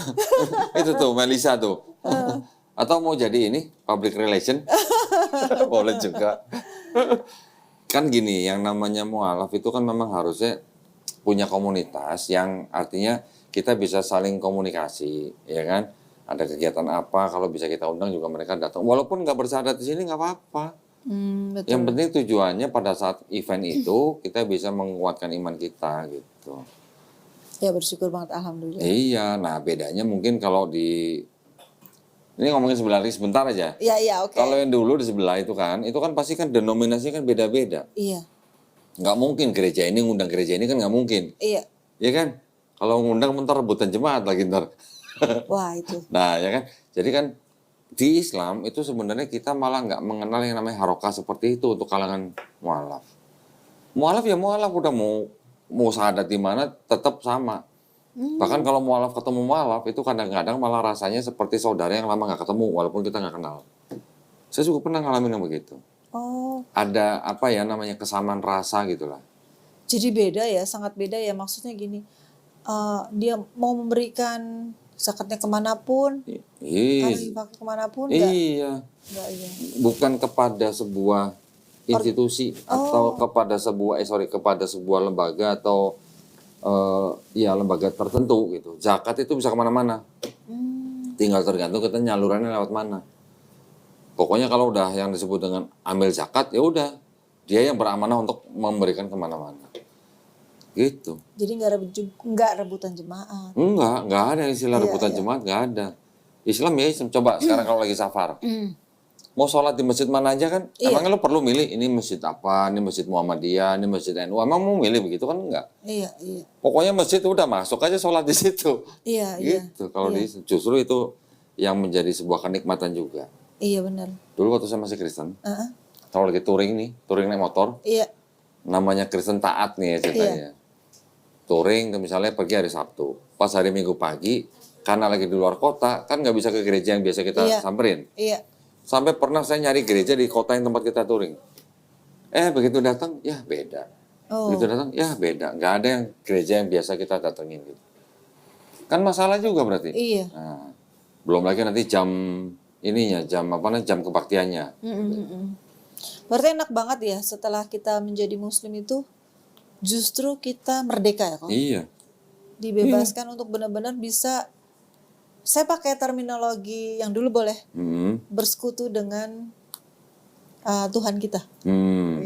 tuh Melisa tuh. Atau mau jadi ini public relation? Boleh juga. Kan gini, yang namanya mualaf itu kan memang harusnya punya komunitas yang artinya kita bisa saling komunikasi, ya kan? Ada kegiatan apa, kalau bisa kita undang juga mereka datang. Walaupun nggak bersyarat di sini nggak apa-apa. Betul. Yang penting tujuannya pada saat event itu kita bisa menguatkan iman kita gitu. Ya bersyukur banget, alhamdulillah. Iya, nah bedanya mungkin kalau ini ngomongin sebelah lagi sebentar aja. Iya, oke. Kalau yang dulu di sebelah itu kan pasti kan denominasinya kan beda-beda. Iya. Nggak mungkin gereja ini ngundang gereja ini kan nggak mungkin. Iya. Iya kan? Kalau ngundang bentar rebutan jemaat lagi ntar. Wah itu. Nah ya kan, jadi kan di Islam itu sebenarnya kita malah nggak mengenal yang namanya harokah seperti itu untuk kalangan mualaf. Mualaf ya mualaf, udah mau syahadat di mana tetap sama. Bahkan kalau mualaf ketemu mualaf itu kadang-kadang malah rasanya seperti saudara yang lama nggak ketemu walaupun kita nggak kenal. Saya juga pernah ngalamin yang begitu. Oh. Ada apa ya namanya kesamaan rasa gitulah. Jadi beda ya, sangat beda ya, maksudnya gini. Dia mau memberikan zakatnya kemanapun, dipakai kemanapun, iya. Enggak, iya. Bukan kepada sebuah institusi atau kepada sebuah lembaga atau lembaga tertentu gitu. Zakat itu bisa kemana-mana. Tinggal tergantung kita nyalurannya lewat mana. Pokoknya kalau udah yang disebut dengan ambil zakat, ya udah dia yang beramanah untuk memberikan kemana-mana. Gitu. Jadi nggak rebutan jemaat. Enggak ada istilah rebutan jemaat, nggak ada. Islam ya Islam. Coba sekarang kalau lagi safar. Mau sholat di masjid mana aja kan? Emangnya lo perlu milih ini masjid apa, ini masjid Muhammadiyah, ini masjid NU. Emang mau milih begitu kan? Enggak. Iya. Pokoknya masjid udah masuk aja sholat di situ. Iya. Gitu. Kalau justru itu yang menjadi sebuah kenikmatan juga. Iya benar. Dulu waktu saya masih Kristen, kalau lagi touring naik motor. Iya. Namanya Kristen taat nih ya ceritanya. Touring misalnya pergi hari Sabtu. Pas hari Minggu pagi, karena lagi di luar kota, kan nggak bisa ke gereja yang biasa kita samperin. Iya. Sampai pernah saya nyari gereja di kota yang tempat kita touring. Begitu datang, ya beda. Begitu datang, ya beda. Nggak ada yang gereja yang biasa kita datengin gitu. Kan masalah juga berarti. Iya. Nah, belum lagi nanti jam kebaktiannya. Berarti enak banget ya setelah kita menjadi Muslim itu justru kita merdeka ya kok. Iya. Dibebaskan untuk benar-benar bisa. Saya pakai terminologi yang dulu boleh bersekutu dengan Tuhan kita,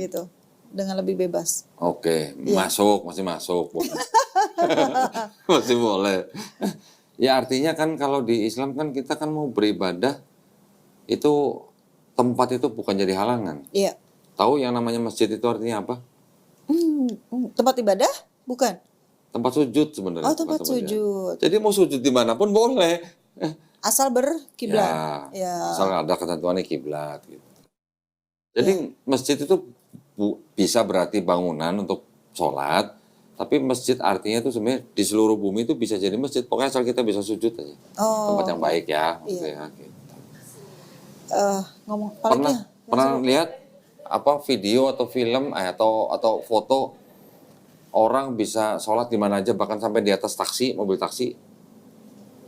gitu, dengan lebih bebas. Oke, masih masuk, masih boleh. Ya artinya kan kalau di Islam kan kita kan mau beribadah itu tempat itu bukan jadi halangan. Iya. Tahu yang namanya masjid itu artinya apa? Tempat ibadah, bukan? Tempat sujud sebenarnya. Oh, tempat sujud. Jadi mau sujud dimanapun boleh. Asal berkiblat. Ya. Asal ada ketentuannya kiblat. Gitu. Jadi masjid itu bisa berarti bangunan untuk sholat. Tapi masjid artinya itu sebenarnya di seluruh bumi itu bisa jadi masjid. Pokoknya asal kita bisa sujud aja. Tempat yang baik ya. Iya. Gitu. Ngomong pernah lihat apa video atau film atau foto orang bisa sholat di mana aja bahkan sampai di atas mobil taksi.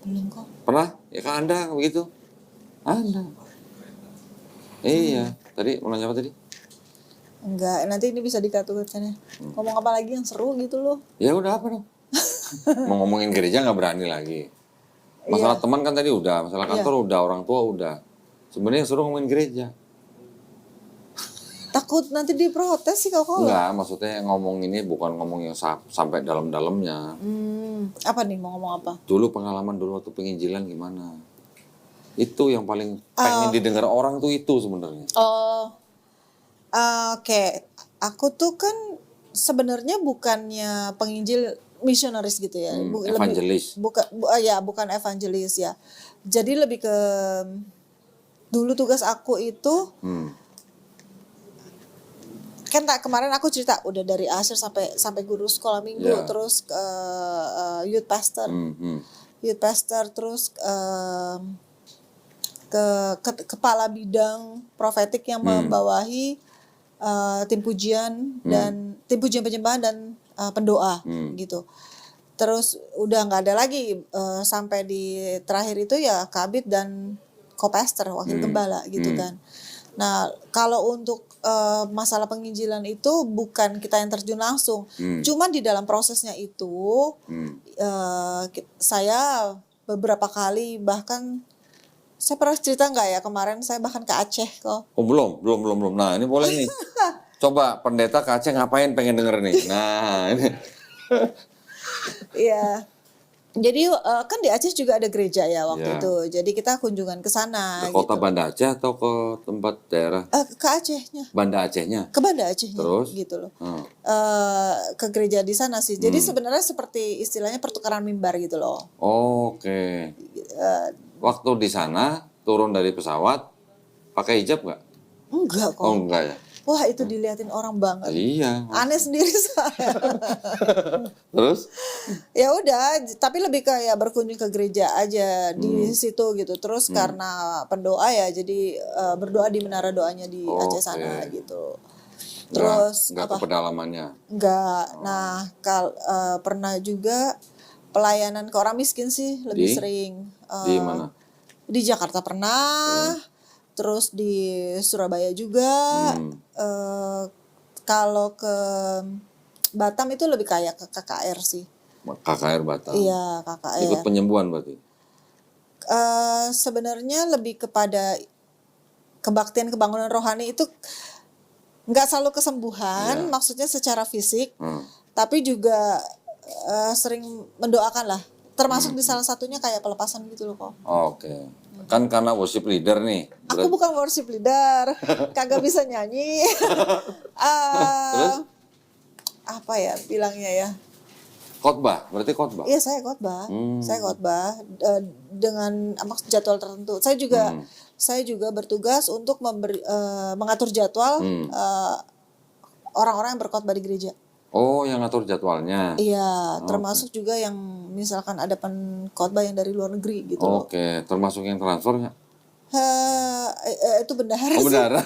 Belum kok. Pernah? Ya kan Anda begitu? Ada. Iya, tadi mau nanya apa tadi? Enggak, nanti ini bisa dikatakan ya. Ngomong apa lagi yang seru gitu loh. Ya udah apa dong? Mau ngomongin gereja nggak berani lagi. Masalah Iya. teman kan tadi udah, masalah Iya. kantor udah, orang tua udah. Sebenarnya suruh ngomongin gereja. Takut nanti diprotes sih kalau. Enggak, maksudnya ngomong ini bukan ngomong yang sampai dalam-dalamnya. Apa nih mau ngomong apa? Dulu pengalaman dulu waktu penginjilan gimana? Itu yang paling pengen didengar orang tuh itu sebenarnya. Oh, oke. Aku tuh kan sebenarnya bukannya penginjil misionaris gitu ya. Evangelis. Bukan evangelis ya. Jadi lebih ke dulu tugas aku itu kan kemarin aku cerita udah dari Asyir sampai guru sekolah minggu, Yeah. terus youth pastor, youth pastor, terus ke kepala bidang profetik yang membawahi tim pujian dan tim pujian penyembahan dan pendoa gitu. Terus udah nggak ada lagi sampai di terakhir itu ya kabid dan co-pastor wakil gembala gitu kan. Nah kalau untuk masalah penginjilan itu bukan kita yang terjun langsung, cuman di dalam prosesnya itu saya beberapa kali bahkan saya pernah cerita nggak ya kemarin saya bahkan ke Aceh kok. Oh belum. Nah ini boleh nih. Coba pendeta ke Aceh ngapain pengen denger nih. Nah ini. Iya. Jadi kan di Aceh juga ada gereja ya waktu Iya. itu. Jadi kita kunjungan ke sana Ke kota gitu. Banda Aceh atau ke tempat daerah? Ke Acehnya. Banda Acehnya. Ke Banda Acehnya. Terus? Gitu loh. Ke gereja di sana sih. Jadi sebenarnya seperti istilahnya pertukaran mimbar gitu loh. Oke. Waktu di sana turun dari pesawat pakai hijab nggak? Enggak kok. Oh enggak ya. Wah itu diliatin orang banget. Iya. Aneh sendiri saya. Terus? Ya udah, tapi lebih kayak berkunjung ke gereja aja di situ gitu. Terus karena pendoa ya, jadi berdoa di menara doanya di Aceh sana gitu. Terus nggak ke pedalamannya. Enggak. Nah, pernah juga pelayanan ke orang miskin sih lebih sering. Di mana? Di Jakarta pernah, terus di Surabaya juga. Kalau ke Batam itu lebih kayak ke KKR sih. KKR Batam. Iya, KKR. Ikut penyembuhan berarti? Sebenarnya lebih kepada kebaktian kebangunan rohani itu nggak selalu kesembuhan, maksudnya secara fisik, tapi juga sering mendoakan lah. Termasuk di salah satunya kayak pelepasan gitu loh kok. Oke. Kan karena worship leader nih. Aku bukan worship leader, kagak bisa nyanyi. Terus? Apa ya bilangnya ya? Khotbah, berarti khotbah. Iya saya khotbah, dengan jadwal tertentu. Saya juga bertugas untuk mengatur jadwal orang-orang yang berkhotbah di gereja. Oh, yang ngatur jadwalnya. Iya, termasuk juga yang misalkan ada khotbah yang dari luar negeri gitu loh. Oke, termasuk yang transfer nggak? Itu bendahara Oh, sih. bendahara.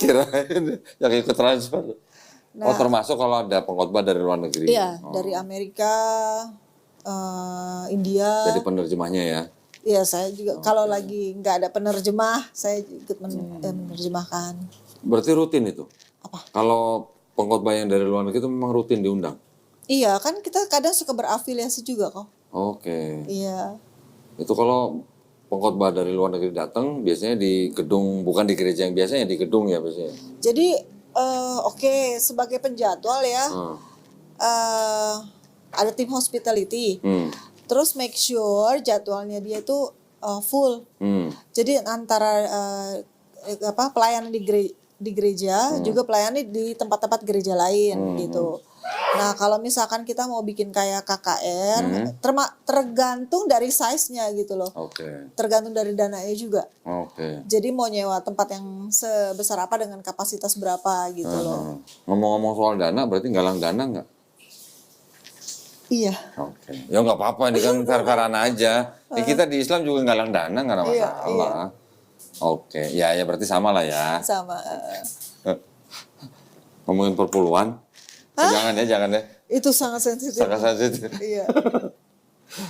Kirain yang ikut transfer. Oh, termasuk kalau ada pengkhotbah dari luar negeri. Iya, dari Amerika, India. Jadi penerjemahnya ya. Iya, saya juga kalau lagi nggak ada penerjemah, saya ikut menerjemahkan. Berarti rutin itu? Apa? Kalau pengkhotbah yang dari luar negeri itu memang rutin diundang? Iya, kan kita kadang suka berafiliasi juga kok. Oke. Iya. Itu kalau pengkhotbah dari luar negeri datang, biasanya di gedung, bukan di gereja yang biasanya, di gedung ya biasanya. Jadi, sebagai penjadwal ya, ada tim hospitality. Terus make sure jadwalnya dia itu full. Jadi antara pelayanan di gereja juga pelayanan di tempat-tempat gereja lain gitu. Nah kalau misalkan kita mau bikin kayak KKR, tergantung dari size-nya gitu loh. Tergantung dari dananya juga. Jadi mau nyewa tempat yang sebesar apa dengan kapasitas berapa gitu loh. Ngomong-ngomong soal dana, berarti galang dana nggak? Iya. Ya nggak apa-apa, ini kan fair-fairan aja. Kita di Islam juga galang dana, nggak ada masalah. Ya berarti sama lah ya. Sama. Ngomongin perpuluhan? Jangan ya. Itu sangat sensitif. Sangat sensitif. Iya.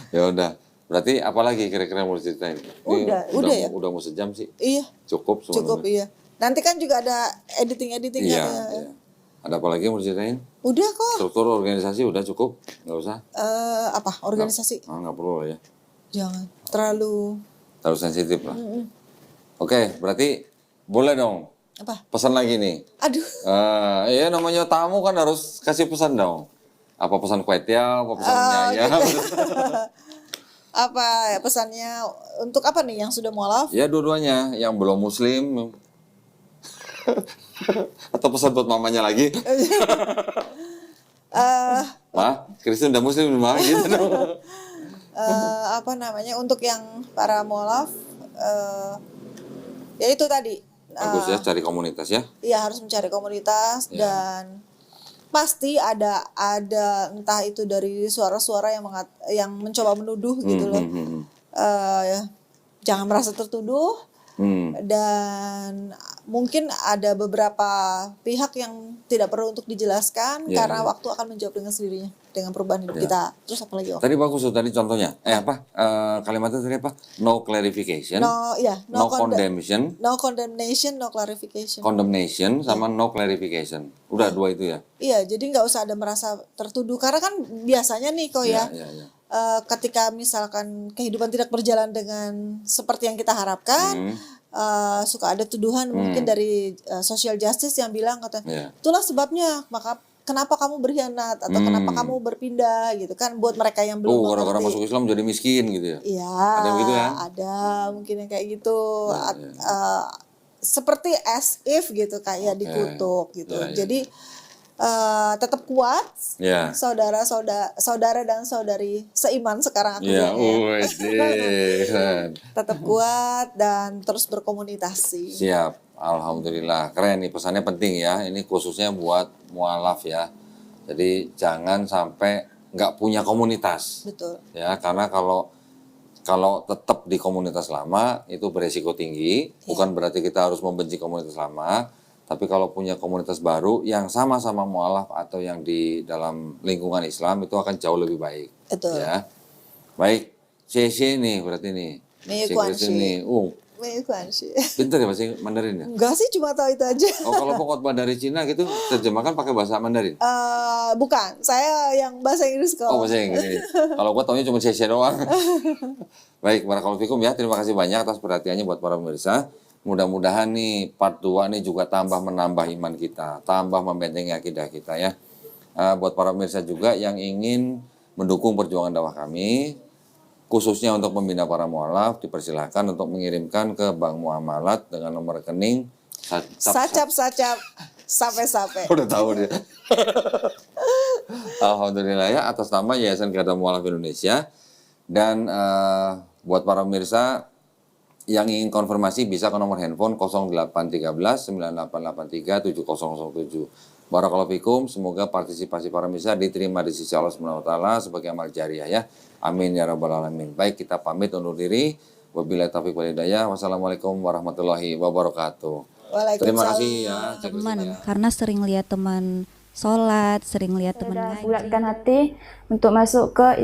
Ya udah. Berarti apalagi kira-kira mau diceritain? Udah ya. Udah mau sejam sih. Iya. Cukup sebenarnya. Cukup iya. Nanti kan juga ada editing-editingnya. Iya. Ada apa lagi yang mau diceritain? Udah kok. Struktur organisasi udah cukup, nggak usah. Apa organisasi? Nggak perlu lah ya. Jangan terlalu sensitif lah. Oke, berarti boleh dong. Apa? Pesan lagi nih. Aduh. Iya namanya tamu kan harus kasih pesan dong. Apa pesan kue tiaw, apa pesan mie ayam? Apa ya pesannya untuk apa nih yang sudah mualaf? Ya dua-duanya, yang belum muslim. Atau pesan buat mamanya lagi? Ma, Kristen udah muslim mah gitu dong. Apa namanya untuk yang para mualaf ya itu tadi. Bagus ya cari komunitas ya. Iya harus mencari komunitas dan pasti ada entah itu dari suara-suara yang mencoba menuduh gitu loh. Jangan merasa tertuduh. Dan mungkin ada beberapa pihak yang tidak perlu untuk dijelaskan karena waktu akan menjawab dengan sendirinya dengan perubahan hidup kita. Terus apa lagi? Tadi bagus tuh tadi contohnya. Kalimatnya tadi apa? No clarification. No condemnation. No condemnation, no clarification. Condemnation sama no clarification. Udah dua itu ya. Iya, jadi nggak usah ada merasa tertuduh karena kan biasanya nih kok ketika misalkan kehidupan tidak berjalan dengan seperti yang kita harapkan, suka ada tuduhan mungkin dari social justice yang bilang itulah sebabnya maka kenapa kamu berkhianat atau kenapa kamu berpindah gitu kan buat mereka yang belum mengerti. Gara-gara masuk Islam jadi miskin gitu ya. Iya. Ada begitu ya? Ada mungkin yang kayak gitu. Seperti as if gitu kayak dikutuk gitu. Jadi tetap kuat, saudara dan saudari seiman sekarang aku tetap kuat dan terus berkomunikasi. Siap, alhamdulillah keren nih pesannya penting ya. Ini khususnya buat mualaf ya. Jadi jangan sampai nggak punya komunitas. Betul. Ya karena kalau tetap di komunitas lama itu beresiko tinggi. Bukan berarti kita harus membenci komunitas lama. Tapi kalau punya komunitas baru yang sama-sama mualaf atau yang di dalam lingkungan Islam itu akan jauh lebih baik. Betul. Ya. Baik, CC nih berarti nih. Pintar ya bahasa Mandarin ya? Enggak sih, cuma tahu itu aja. Kalau khotbah dari Cina gitu terjemahkan pakai bahasa Mandarin? Bukan, saya yang bahasa Inggris kok. Bahasa Inggris. Kalau gua taunya cuma CC doang. Baik, barakallahu fikum ya. Terima kasih banyak atas perhatiannya buat para pemirsa. Mudah-mudahan nih part 2 nih juga tambah menambah iman kita, tambah membentengi akidah kita ya. Buat para pemirsa juga yang ingin mendukung perjuangan dakwah kami, khususnya untuk membina para mualaf, dipersilahkan untuk mengirimkan ke Bank Muamalat dengan nomor rekening Sacap sampai. Udah tahu dia. Alhamdulillah ya atas nama Yayasan Garda Mualaf Indonesia. Dan buat para pemirsa yang ingin konfirmasi bisa ke nomor handphone 0813 9883 7007. Barakallahu fikum, semoga partisipasi para pemirsa diterima di sisi Allah Subhanahu wa taala sebagai amal jariah ya. Amin ya rabbal alamin. Baik, kita pamit undur diri. Wabillahi taufiq wal hidayah. Wassalamualaikum warahmatullahi wabarakatuh. Terima kasih ya teman, karena sering lihat teman sholat, sering lihat teman ngaji. Bulatkan hati untuk masuk ke